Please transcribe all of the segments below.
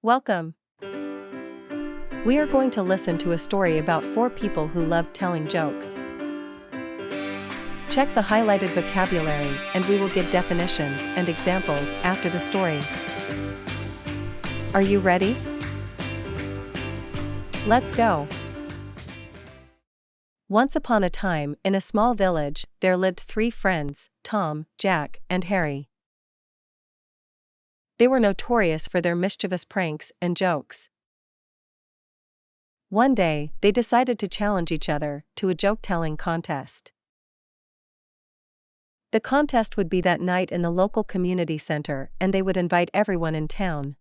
Welcome. We are going to listen to a story about four people who love telling jokes. Check the highlighted vocabulary and we will give definitions and examples after the story. Are you ready? Let's go. Once upon a time, in a small village, there lived three friends, Tom, Jack, and Harry. They were notorious for their mischievous pranks and jokes. One day, they decided to challenge each other to a joke-telling contest. The contest would be that night in the local community center and they would invite everyone in town.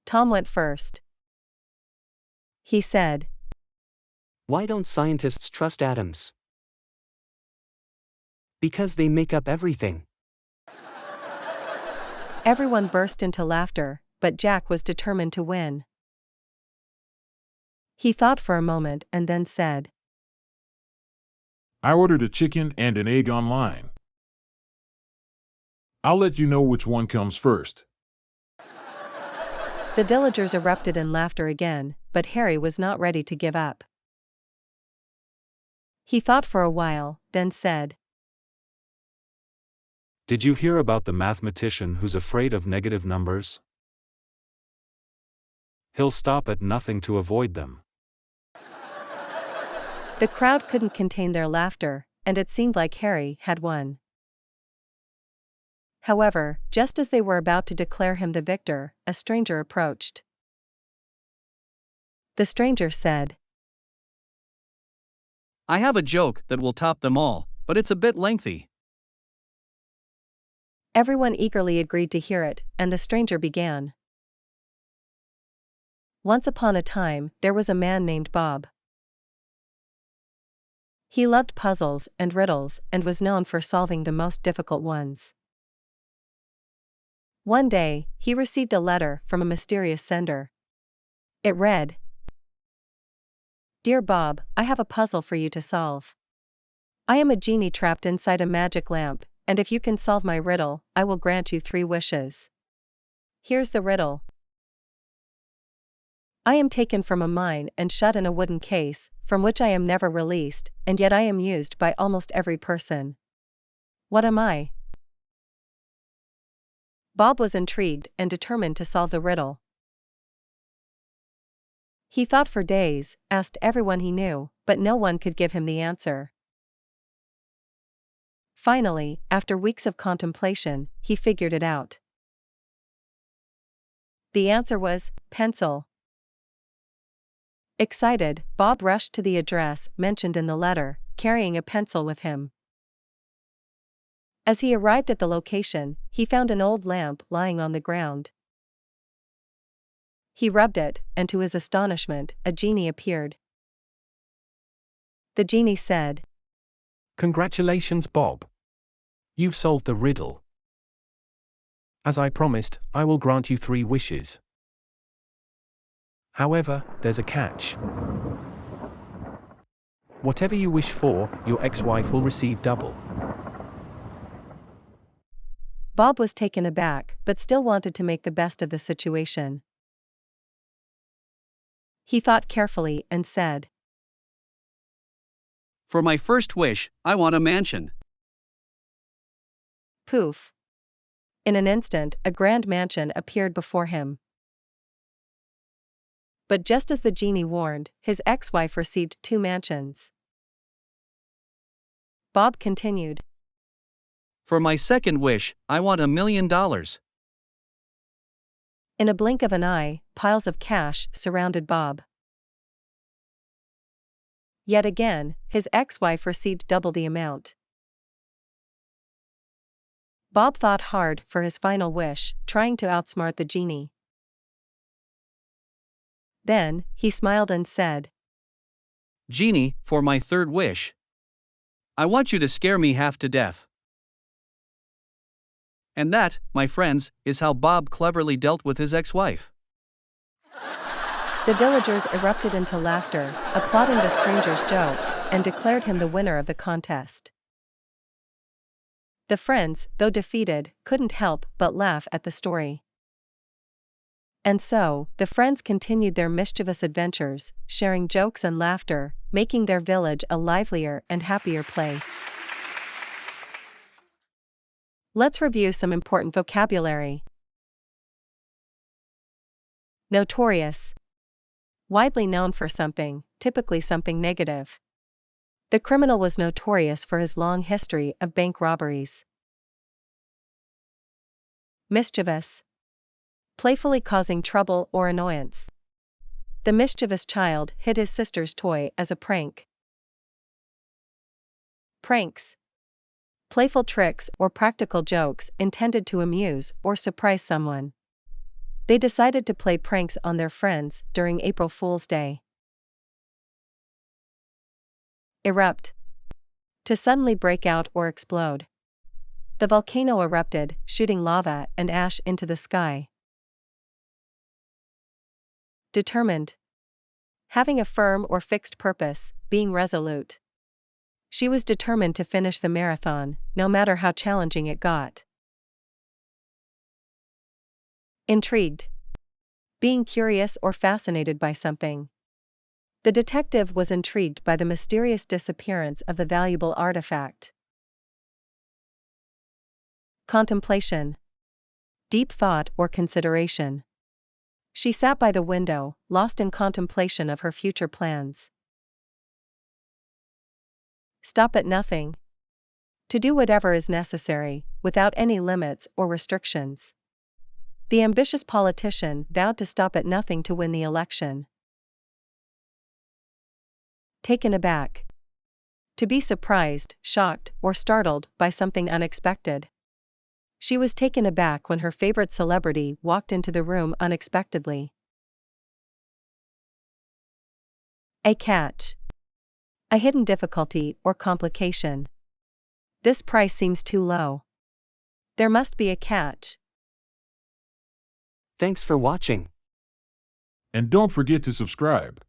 Tom went first. He said, Why don't scientists trust atoms? Because they make up everything. Everyone burst into laughter, but Jack was determined to win. He thought for a moment and then said, I ordered a chicken and an egg online. I'll let you know which one comes first. The villagers erupted in laughter again, but Harry was not ready to give up. He thought for a while, then said, Did you hear about the mathematician who's afraid of negative numbers? He'll stop at nothing to avoid them. The crowd couldn't contain their laughter, and it seemed like Harry had won. However, just as they were about to declare him the victor, a stranger approached. The stranger said, I have a joke that will top them all, but it's a bit lengthy. Everyone eagerly agreed to hear it, and the stranger began. Once upon a time, there was a man named Bob. He loved puzzles and riddles and was known for solving the most difficult ones. One day, he received a letter from a mysterious sender. It read, Dear Bob, I have a puzzle for you to solve. I am a genie trapped inside a magic lamp, and if you can solve my riddle, I will grant you 3 wishes. Here's the riddle. I am taken from a mine and shut in a wooden case, from which I am never released, and yet I am used by almost every person. What am I? Bob was intrigued and determined to solve the riddle. He thought for days, asked everyone he knew, but no one could give him the answer. Finally, after weeks of contemplation, he figured it out. The answer was pencil. Excited, Bob rushed to the address mentioned in the letter, carrying a pencil with him. As he arrived at the location, he found an old lamp lying on the ground. He rubbed it, and to his astonishment, a genie appeared. The genie said, Congratulations, Bob. You've solved the riddle. As I promised, I will grant you 3 wishes. However, there's a catch. Whatever you wish for, your ex-wife will receive double. Bob was taken aback, but still wanted to make the best of the situation. He thought carefully and said, For my first wish, I want a mansion. Poof! In an instant, a grand mansion appeared before him. But just as the genie warned, his ex-wife received 2 mansions. Bob continued. For my second wish, I want $1 million. In a blink of an eye, piles of cash surrounded Bob. Yet again, his ex-wife received double the amount. Bob thought hard for his final wish, trying to outsmart the genie. Then, he smiled and said, Genie, for my third wish, I want you to scare me half to death. And that, my friends, is how Bob cleverly dealt with his ex-wife. The villagers erupted into laughter, applauding the stranger's joke, and declared him the winner of the contest. The friends, though defeated, couldn't help but laugh at the story. And so, the friends continued their mischievous adventures, sharing jokes and laughter, making their village a livelier and happier place. Let's review some important vocabulary. Notorious. Widely known for something, typically something negative. The criminal was notorious for his long history of bank robberies. Mischievous. Playfully causing trouble or annoyance. The mischievous child hid his sister's toy as a prank. Pranks. Playful tricks or practical jokes intended to amuse or surprise someone. They decided to play pranks on their friends during April Fool's Day. Erupt. To suddenly break out or explode. The volcano erupted, shooting lava and ash into the sky. Determined. Having a firm or fixed purpose, being resolute. She was determined to finish the marathon, no matter how challenging it got. Intrigued. Being curious or fascinated by something. The detective was intrigued by the mysterious disappearance of the valuable artifact. Contemplation. Deep thought or consideration. She sat by the window, lost in contemplation of her future plans. Stop at nothing. To do whatever is necessary, without any limits or restrictions. The ambitious politician vowed to stop at nothing to win the election. Taken aback. To be surprised, shocked, or startled by something unexpected. She was taken aback when her favorite celebrity walked into the room unexpectedly. A catch. A hidden difficulty or complication. This price seems too low. There must be a catch. Thanks for watching. And don't forget to subscribe.